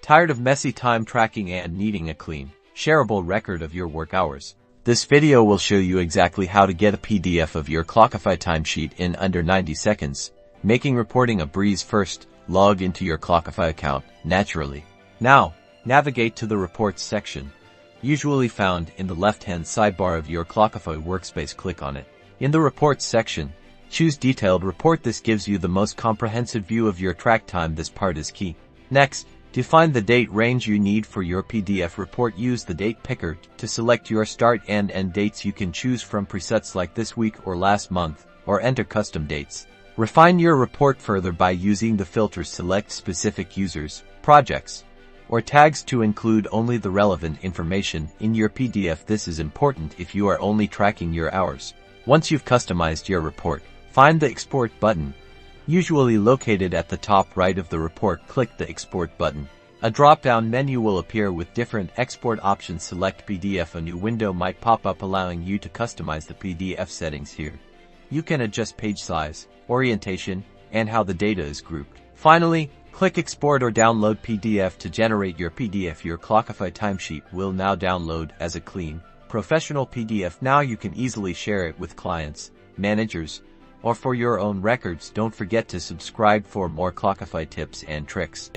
Tired of messy time tracking and needing a clean, shareable record of your work hours? This video will show you exactly how to get a PDF of your Clockify timesheet in under 90 seconds, making reporting a breeze. First, log into your Clockify account naturally. Now, navigate to the Reports section, usually found in the left-hand sidebar of your Clockify workspace. Click on it. In the Reports section, choose Detailed Report. This gives you the most comprehensive view of your track time. This part is key. Next, to find the date range you need for your PDF report, use the date picker to select your start and end dates. You can choose from presets like this week or last month, or enter custom dates. Refine your report further by using the filters. Select specific users, projects, or tags to include only the relevant information in your PDF. This is important if you are only tracking your hours. Once you've customized your report, find the Export button, usually located at the top right of the report. Click the Export button. A drop-down menu will appear with different export options. Select PDF. A new window might pop up allowing you to customize the PDF settings here. You can adjust page size, orientation, and how the data is grouped. Finally, click Export or Download PDF to generate your PDF. Your Clockify timesheet will now download as a clean, professional PDF. Now you can easily share it with clients, managers, or for your own records. Don't forget to subscribe for more Clockify tips and tricks.